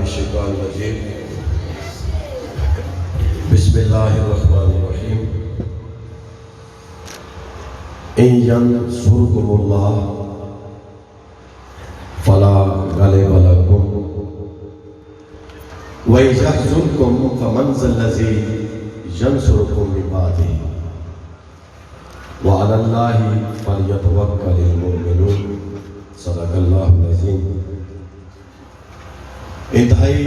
الشیطان الرجیم بسم اللہ الرحمن الرحیم ان ینصرکم اللہ فلا غالب لکم وَإِن يَحْزُنْكُمْ فَمَنْ ذَا الَّذِي يَنْصُرُكُمْ مِنْ بَعْدِهِ وَعَلَى اللَّهِ فَلْيَتَوَكَّلِ الْمُؤْمِنُونَ صدق اللہ العظیم۔ انتہائی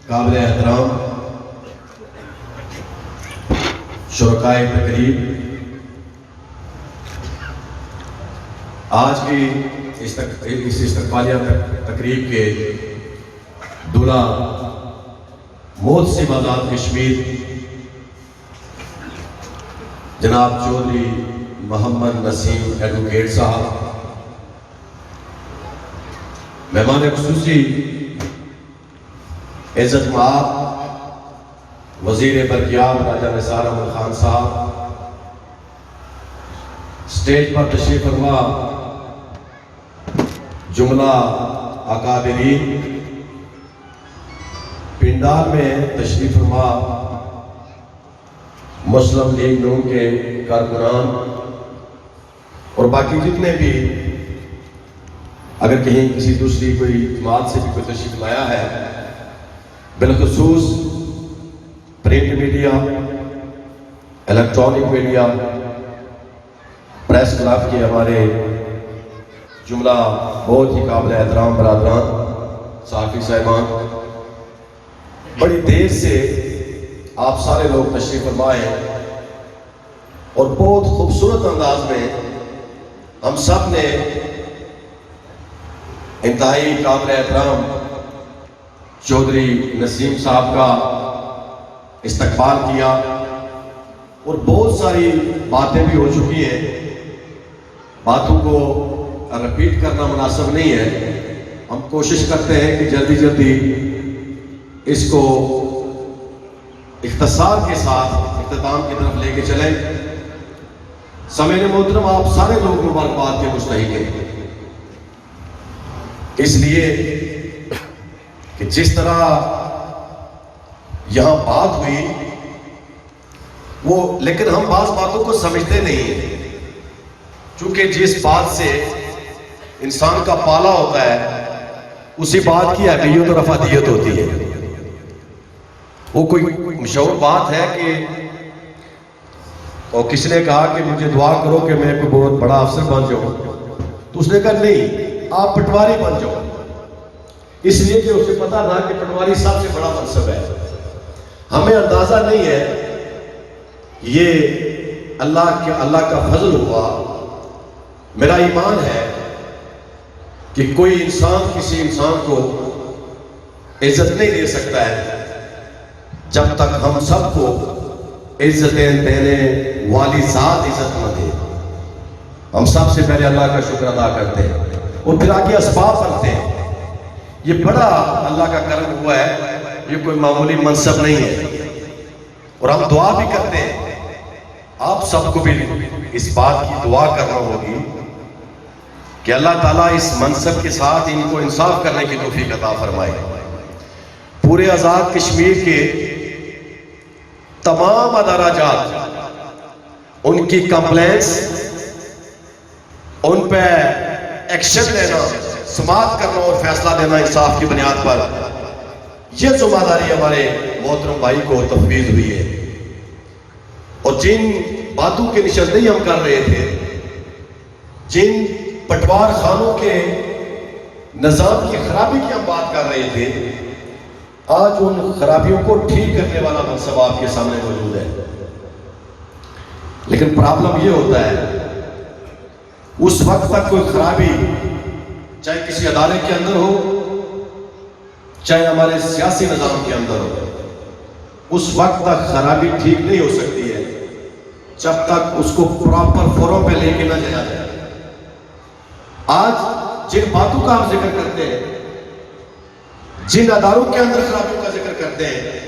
قابل احترام شرکائے تقریب، آج کی اس استقبالیہ تقریب کے دولہ محتسب آزاد کشمیر جناب چودھری محمد نسیم ایڈوکیٹ صاحب، مہمان خصوصی عزت مآب وزیر برقیات راجہ نثار احمد خان صاحب، سٹیج پر تشریف فرما جملہ اکابرین، پنڈال میں تشریف فرما مسلم لیگ نون کے کارکنان اور باقی جتنے بھی اگر کہیں کسی دوسری کوئی جماعت سے بھی کوئی تشریف لایا ہے، بالخصوص print media, electronic media, press club کے ہمارے جملہ بہت ہی قابل احترام برادران، صحافی صاحبان، بڑی دیر سے آپ سارے لوگ تشریف فرما ہیں اور بہت خوبصورت انداز میں ہم سب نے انتہائی قابل احترام چودھری نسیم صاحب کا استقبال کیا اور بہت ساری باتیں بھی ہو چکی ہیں، باتوں کو رپیٹ کرنا مناسب نہیں ہے۔ ہم کوشش کرتے ہیں کہ جلدی جلدی اس کو اختصار کے ساتھ اختتام کی طرف لے کے چلیں۔ سامعین محترم، آپ سارے لوگ مبارکباد کے مستحق ہیں، اس لیے کہ جس طرح یہاں بات ہوئی وہ، لیکن ہم بعض باتوں کو سمجھتے نہیں ہیں، چونکہ جس بات سے انسان کا پالا ہوتا ہے اسی بات کی حقیقت اور افادیت ہوتی ہے۔ وہ کوئی مشہور بات ہے کہ اور کسی نے کہا کہ مجھے دعا کرو کہ میں کوئی بہت بڑا افسر بن جاؤں، تو اس نے کہا نہیں، آپ پٹواری بن جاؤ، اس لیے کہ اسے پتا تھا کہ پٹواری سب سے بڑا منصب ہے۔ ہمیں اندازہ نہیں ہے، یہ اللہ کا فضل ہوا۔ میرا ایمان ہے کہ کوئی انسان کسی انسان کو عزت نہیں دے سکتا ہے جب تک ہم سب کو عزتیں دینے والی ذات عزت نہ دے۔ ہم سب سے پہلے اللہ کا شکر ادا کرتے ہیں اور پھر آگے اسباب کرتے ہیں۔ یہ بڑا اللہ کا کرم ہوا ہے، یہ کوئی معمولی منصب نہیں ہے، اور ہم دعا بھی کرتے ہیں۔ آپ سب کو بھی اس بات کی دعا کرنا ہوگی کہ اللہ تعالیٰ اس منصب کے ساتھ ان کو انصاف کرنے کی توفیق عطا فرمائے۔ پورے آزاد کشمیر کے تمام ادارہ جات، ان کی کمپلینس، ان پہ ایکشن لینا، سماعت کرنا اور فیصلہ دینا انصاف کی بنیاد پر، یہ ذمہ داری ہمارے محترم بھائی کو تفویض ہوئی ہے۔ اور جن باتوں کی نشاندہی ہم کر رہے تھے، جن پٹوار خانوں کے نظام کی خرابی کی ہم بات کر رہے تھے، آج ان خرابیوں کو ٹھیک کرنے والا منصب آپ کے سامنے موجود ہے۔ لیکن پرابلم یہ ہوتا ہے، اس وقت تک کوئی خرابی چاہے کسی ادارے کے اندر ہو، چاہے ہمارے سیاسی نظام کے اندر ہو، اس وقت تک خرابی ٹھیک نہیں ہو سکتی ہے جب تک اس کو پراپر فورم پہ لے کے نہ جایا جائے۔ آج جن باتوں کا ہم ذکر کرتے ہیں، جن اداروں کے اندر خرابیوں کا ذکر کرتے ہیں،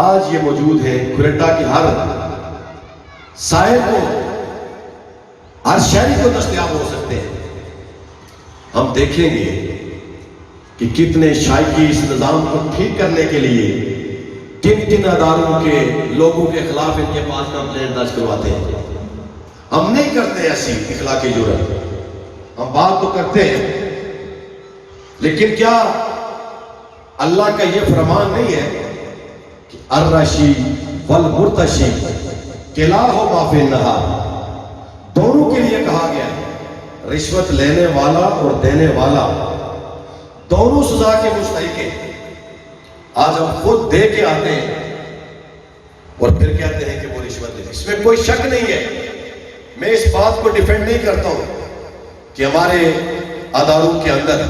آج یہ موجود ہے کھریٹا کی ہر سائے کو، ہر شہری کو دستیاب ہو سکتے ہیں۔ ہم دیکھیں گے کہ کتنے شائقی اس نظام کو ٹھیک کرنے کے لیے کن کن اداروں کے لوگوں کے خلاف ان کے پاس کمپلین درج کرواتے ہیں. ہم نہیں کرتے ایسی اخلاقی جرات، ہم بات تو کرتے ہیں، لیکن کیا اللہ کا یہ فرمان نہیں ہے کہ الرشی والمرتشی کلاہما فی النار، دونوں کے لیے کہا گیا ہے. رشوت لینے والا اور دینے والا دونوں سزا کے مستحق ہیں. آج ہم خود دے کے آتے ہیں اور پھر کہتے ہیں کہ وہ رشوت ہے. اس میں کوئی شک نہیں ہے. میں اس بات کو ڈیفینڈ نہیں کرتا ہوں کہ ہمارے اداروں کے اندر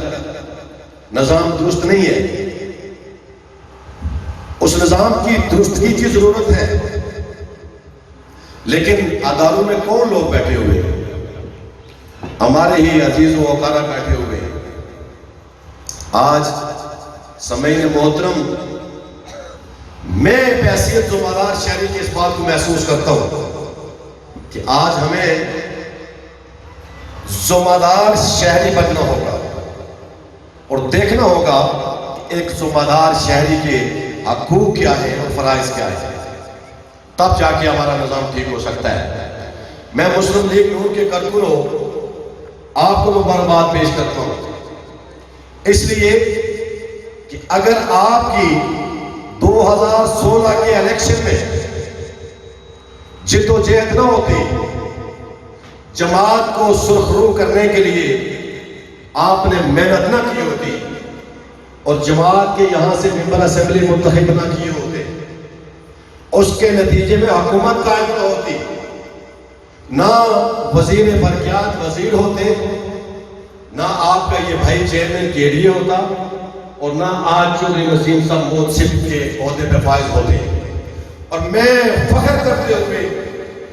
نظام درست نہیں ہے. اس نظام کی درستگی کی ضرورت ہے، لیکن اداروں میں کون لوگ بیٹھے ہوئے ہیں؟ ہمارے ہی عزیز و وقارہ بیٹھے ہوئے ہیں. آج سامعین محترم، میں بحیثیت ذمہ دار شہری کی اس بات کو محسوس کرتا ہوں کہ آج ہمیں ذمہ دار شہری بننا ہوگا اور دیکھنا ہوگا کہ ایک ذمہ دار شہری کے حقوق کیا ہے اور فرائض کیا ہے، تب جا کے ہمارا نظام ٹھیک ہو سکتا ہے. میں مسلم لیگ نون کے کارکنوں آپ کو مبارکباد پیش کرتا ہوں، اس لیے کہ اگر آپ کی 2016 کے الیکشن میں جد و جہد نہ ہوتی، جماعت کو سرخرو کرنے کے لیے آپ نے محنت نہ کی ہوتی اور جماعت کے یہاں سے ممبر اسمبلی منتخب نہ کیے ہوتے، اس کے نتیجے میں حکومت قائم نہ ہوتی، نہ وزیر برقیات وزیر ہوتے، نہ آپ کا یہ بھائی چیئرمین KDA ہوتا، اور نہ آج چودھری نسیم صاحب موتسف کے عہدے پہ فائز ہوتے. اور میں فخر کرتے ہوئے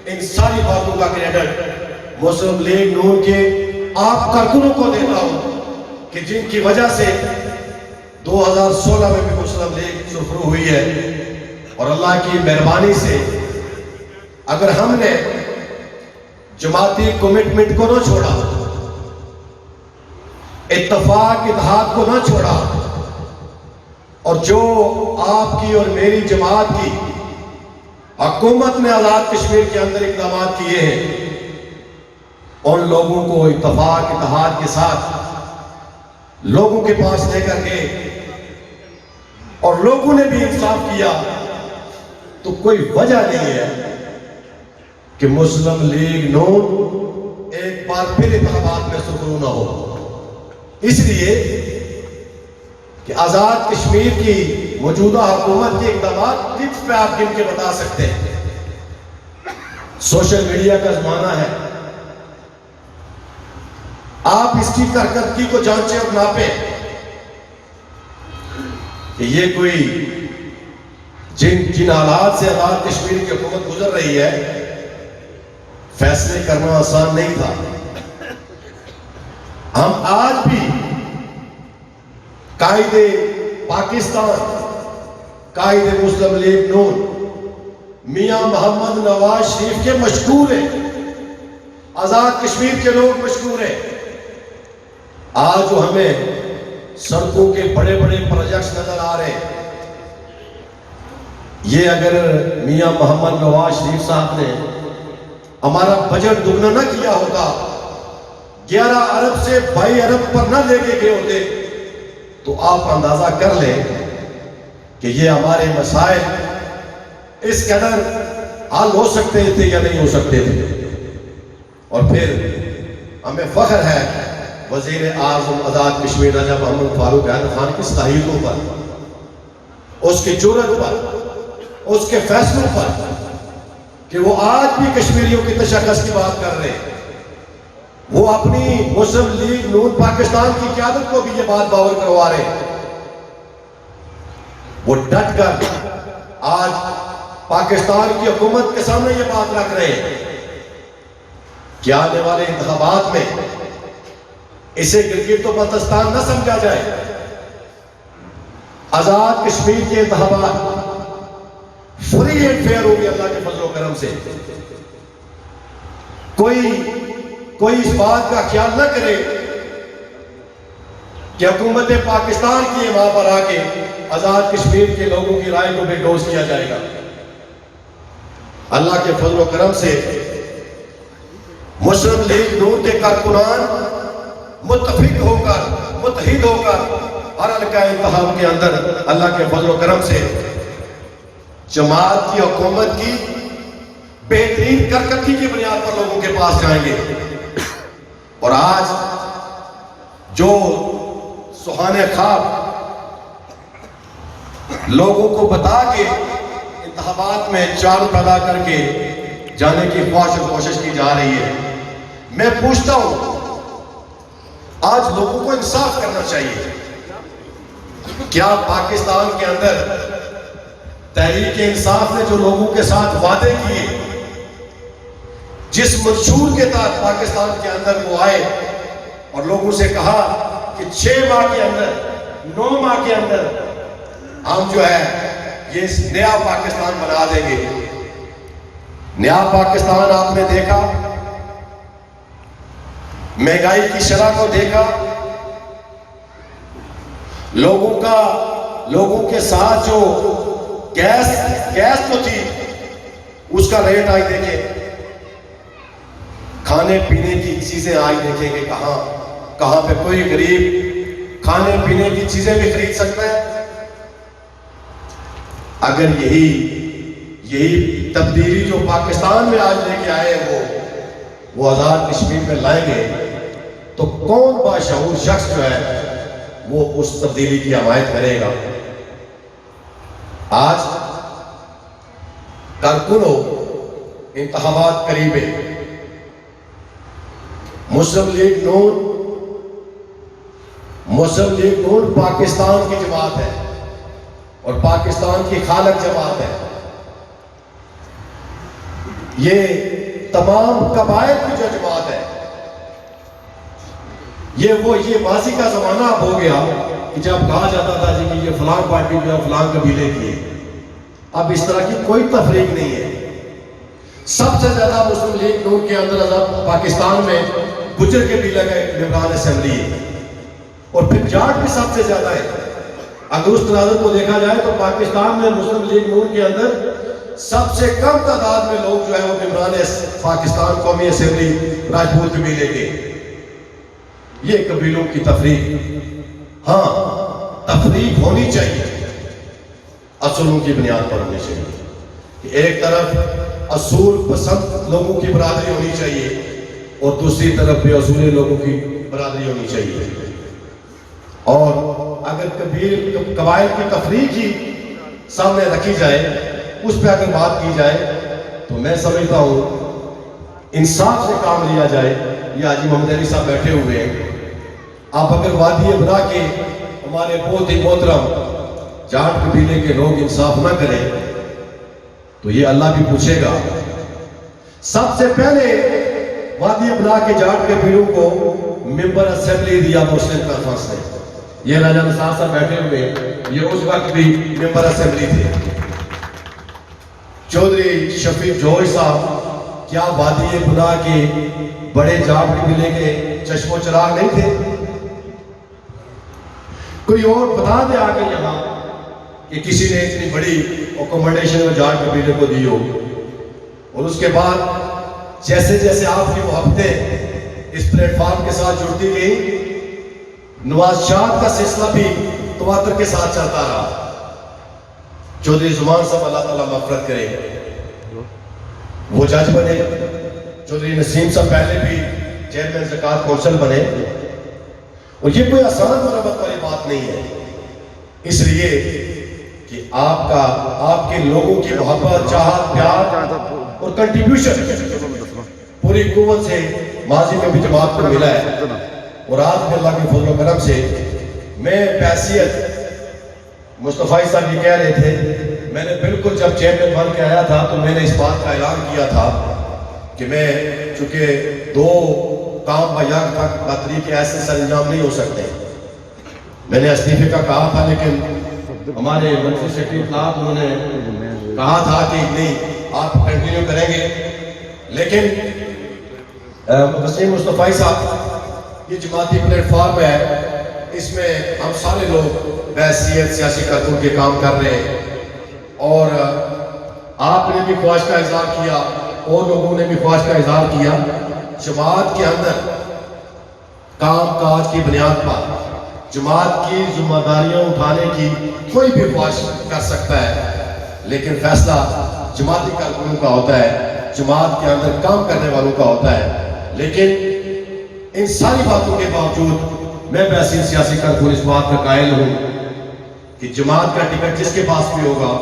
ان ساری باتوں کا کریڈٹ مسلم لیگ نون کے آپ کارکنوں کو دیتا ہوں کہ جن کی وجہ سے 2016 میں بھی مسلم لیگ سرخرو ہوئی ہے. اور اللہ کی مہربانی سے اگر ہم نے جماعتی کمٹمنٹ کو نہ چھوڑا، اتفاق اتحاد کو نہ چھوڑا، اور جو آپ کی اور میری جماعت کی حکومت نے آزاد کشمیر کے اندر اقدامات کیے ہیں، ان لوگوں کو اتفاق اتحاد کے ساتھ لوگوں کے پاس لے کر کے، اور لوگوں نے بھی انصاف کیا، تو کوئی وجہ نہیں ہے کہ مسلم لیگ نون ایک بار پھر انتخابات میں سرخرو نہ ہو. اس لیے کہ آزاد کشمیر کی موجودہ حکومت کے اقدامات ٹپس پہ آپ گن کے بتا سکتے ہیں. سوشل میڈیا کا زمانہ ہے، آپ اس کی کارکردگی کو جانچیں اور ناپیں کہ یہ کوئی جن حالات سے آزاد کشمیر کی حکومت گزر رہی ہے، فیصلے کرنا آسان نہیں تھا. ہم آج بھی قائد پاکستان، قائد مسلم لیگ نون میاں محمد نواز شریف کے مشکور ہیں، آزاد کشمیر کے لوگ مشکور ہیں. آج جو ہمیں سڑکوں کے بڑے بڑے پروجیکٹس نظر آ رہے ہیں، یہ اگر میاں محمد نواز شریف صاحب نے ہمارا بجٹ دگنا نہ کیا ہوتا، 11 ارب سے 22 ارب پر نہ لے کے گئے ہوتے، تو آپ اندازہ کر لیں کہ یہ ہمارے مسائل اس قدر حل ہو سکتے تھے یا نہیں ہو سکتے تھے. اور پھر ہمیں فخر ہے وزیر اعظم آزاد کشمیر راجہ محمد فاروق حیدر خان کی صلاحیتوں پر، اس کی جرأت پر، اس کے فیصلوں پر کہ وہ آج بھی کشمیریوں کی تشخص کی بات کر رہے ہیں. وہ اپنی مسلم لیگ نون پاکستان کی قیادت کو بھی یہ بات باور کروا رہے ہیں. وہ ڈٹ کر آج پاکستان کی حکومت کے سامنے یہ بات رکھ رہے ہیں کہ آنے والے انتخابات میں اسے گلگت و بلتستان نہ سمجھا جائے. آزاد کشمیر کے انتخابات فری اینڈ فیئر ہوگی اللہ کے فضل و کرم سے. کوئی اس بات کا خیال نہ کرے کہ حکومت پاکستان کی ہے وہاں پر آ کے آزاد کشمیر کے لوگوں کی رائے کو بے ڈوز کیا جائے گا۔ اللہ کے فضل و کرم سے مسلم لیگ نون کے کارکنان متفق ہو کر متحد ہو کر ہر حلقہ انتخاب کے اندر اللہ کے فضل و کرم سے جماعت کی حکومت کی بہترین کارکردگی کی بنیاد پر لوگوں کے پاس جائیں گے، اور آج جو سہانے خواب لوگوں کو بتا کے انتخابات میں چال پیدا کر کے جانے کی خواہش اور کوشش کی جا رہی ہے، میں پوچھتا ہوں آج لوگوں کو انصاف کرنا چاہیے۔ کیا پاکستان کے اندر تحریک انصاف نے جو لوگوں کے ساتھ وعدے کیے، جس منشور کے تحت پاکستان کے اندر وہ آئے اور لوگوں سے کہا کہ 6 ماہ کے اندر 9 ماہ کے اندر ہم جو ہے یہ نیا پاکستان بنا دیں گے، نیا پاکستان آپ نے دیکھا، مہنگائی کی شرح کو دیکھا، لوگوں کے ساتھ جو گیس تو تھی اس کا ریٹ آج دیکھیں، کھانے پینے کی چیزیں آج دیکھیں کہ کہاں پہ کوئی غریب کھانے پینے کی چیزیں بھی خرید سکتا ہے۔ اگر یہی تبدیلی جو پاکستان میں آج لے کے آئے وہ آزاد کشمیر میں لائیں گے تو کون باشعور شخص جو ہے وہ اس تبدیلی کی حمایت کرے گا؟ آج کارکنوں انتخابات قریب ہے، مسلم لیگ نون پاکستان کی جماعت ہے اور پاکستان کی خالق جماعت ہے۔ یہ تمام قبائل کی جو جماعت ہے، یہ ماضی کا زمانہ اب ہو گیا کہ جب کہا جاتا تھا جی کہ یہ فلاں پارٹی جو ہے فلاں قبیلے کی ہے۔ اب اس طرح کی کوئی تفریق نہیں ہے۔ سب سے زیادہ مسلم لیگ نون کے اندر پاکستان میں گجر قبیلے کا ممبران اسمبلی ہے، اور پھر جاٹ بھی سب سے زیادہ ہے۔ اگر اس تناظر کو دیکھا جائے تو پاکستان میں مسلم لیگ نون کے اندر سب سے کم تعداد میں لوگ جو ہے وہ ممبران پاکستان قومی اسمبلی راجپوت قبیلے کے۔ یہ قبیلوں کی تفریق، ہاں تفریق ہونی چاہیے، اصولوں کی بنیاد پر ہونی چاہیے کہ ایک طرف اصول پسند لوگوں کی برادری ہونی چاہیے اور دوسری طرف بے اصول لوگوں کی برادری ہونی چاہیے۔ اور اگر قبائل کی تفریق ہی سامنے رکھی جائے، اس پہ اگر بات کی جائے تو میں سمجھتا ہوں انصاف سے کام لیا جائے۔ یہ حاجی محمد علی صاحب بیٹھے ہوئے ہیں، آپ اگر وادی ابرا کے ہمارے بہت ہی محترم جاٹ قبیلے کے لوگ انصاف نہ کریں تو یہ اللہ بھی پوچھے گا۔ سب سے پہلے وادی ابرا کے جاٹ قبیلوں کو ممبر اسمبلی دیا مسلم کانفرنس نے۔ یہ راجہ نثار صاحب بیٹھے ہوئے، یہ اس وقت بھی ممبر اسمبلی تھے۔ چودھری شفیق جوہری صاحب کیا وادی ابرا کے بڑے جاٹ قبیلے کے چشم و چراغ نہیں تھے؟ کوئی اور بتا دے آگے یہاں کہ کسی نے اتنی بڑی اکوموڈیشن جاٹ قبیلے کو دی ہو۔ اور اس کے بعد جیسے جیسے آپ کی محبتیں اس پلیٹ فارم کے ساتھ جڑتی گئی، نواز شاہ کا سلسلہ بھی تواتر کے ساتھ چلتا رہا۔ چودھری زمان صاحب اللہ تعالیٰ مغفرت کرے، وہ جج بنے۔ چودھری نسیم صاحب پہلے بھی چیئرمین زکوٰۃ کونسل بنے، اور یہ کوئی آسان مرمت والی بات نہیں ہے، اس لیے کہ آپ کے لوگوں کی محبت، چاہت، پیار اور کنٹریبیوشن پوری قوت سے ماضی میں بھی جماعت کو ملا ہے۔ اور آج بھی اللہ کے فضل و کرم سے میں بحیثیت مصطفی صاحب یہ کہہ رہے تھے، میں نے بالکل جب چیئرمین بن کے آیا تھا تو میں نے اس بات کا اعلان کیا تھا کہ میں چونکہ 2 کام بیان کا طریقے ایسے سر انجام نہیں ہو سکتے، میں نے استعفے کا کہا تھا، لیکن ہمارے منفی سیکرٹری اطلاعات انہوں نے کہا تھا کہ نہیں آپ کنٹینیو کریں گے۔ لیکن وسیم مصطفی صاحب یہ جماعتی پلیٹ فارم ہے، اس میں ہم سارے لوگ بحیثیت سیاسی کارکن کے کام کر رہے ہیں، اور آپ نے بھی خواہش کا اظہار کیا اور لوگوں نے بھی خواہش کا اظہار کیا، جماعت کے اندر کام کاج کی بنیاد پر جماعت کی ذمہ داریاں اٹھانے کی کوئی بھی خواہش کر سکتا ہے، لیکن فیصلہ جماعتی کارکنوں کا ہوتا ہے، جماعت کے اندر کام کرنے والوں کا ہوتا ہے۔ لیکن ان ساری باتوں کے باوجود میں بحثین سیاسی کارکن اس بات کا قائل ہوں کہ جماعت کا ٹکٹ جس کے پاس بھی ہوگا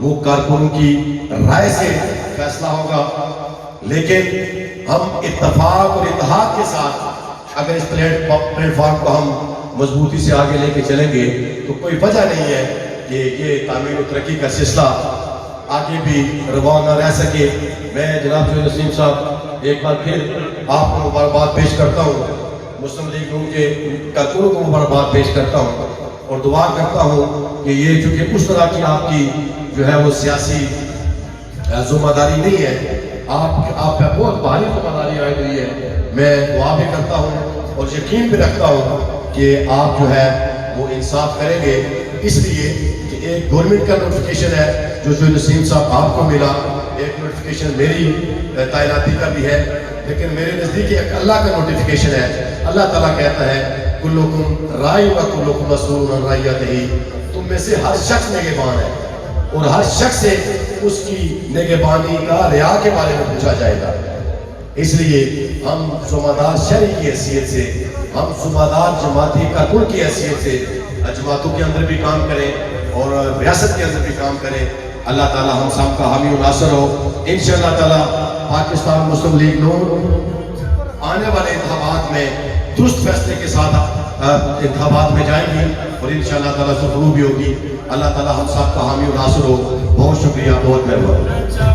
وہ کارکنوں کی رائے سے فیصلہ ہوگا، لیکن ہم اتفاق اور اتحاد کے ساتھ اگر اس پلیٹ فارم کو ہم مضبوطی سے آگے لے کے چلیں گے تو کوئی وجہ نہیں ہے کہ یہ تعمیر و ترقی کا سلسلہ آگے بھی رواں نہ رہ سکے۔ میں جناب سید نسیم صاحب ایک بار پھر آپ کو مبارکباد پیش کرتا ہوں، مسلم لیگ نون کے کارکنوں کو مبارکباد پیش کرتا ہوں اور دعا کرتا ہوں کہ یہ چونکہ اس طرح کی آپ کی جو ہے وہ سیاسی ذمہ داری نہیں ہے، آپ پہ بہت بھاری ذمہ داری آئی ہوئی ہے، میں دعا بھی کرتا ہوں اور یقین بھی رکھتا ہوں کہ آپ جو ہے وہ انصاف کریں گے، اس لیے کہ ایک گورنمنٹ کا نوٹیفیکیشن ہے جو نسیم صاحب آپ کو ملا، ایک نوٹیفیکیشن میری تعیناتی کا بھی ہے، لیکن میرے نزدیک ایک اللہ کا نوٹیفیکیشن ہے۔ اللہ تعالیٰ کہتا ہے کلکم رائی و کلکم مسئول عن رعیتہ، تم میں سے ہر شخص نگہبان ہے اور ہر شخص سے اس کی نگہبانی کا رعا کے بارے میں پوچھا جائے گا۔ اس لیے ہم ذمہ دار شہری کی حیثیت سے، ہم ذمہ دار جماعتی کارکن کی حیثیت سے جماعتوں کے اندر بھی کام کریں اور ریاست کے اندر بھی کام کریں۔ اللہ تعالیٰ ہم سب کا حامی و ناصر ہو۔ انشاءاللہ تعالیٰ پاکستان مسلم لیگ نون آنے والے انتخابات میں درست فیصلے کے ساتھ انتخابات میں جائیں گی اور انشاءاللہ تعالیٰ سرخرو بھی ہوگی۔ اللہ تعالیٰ ہم سب کا حامی و ناصر ہو۔ بہت شکریہ، بہت مہربانی۔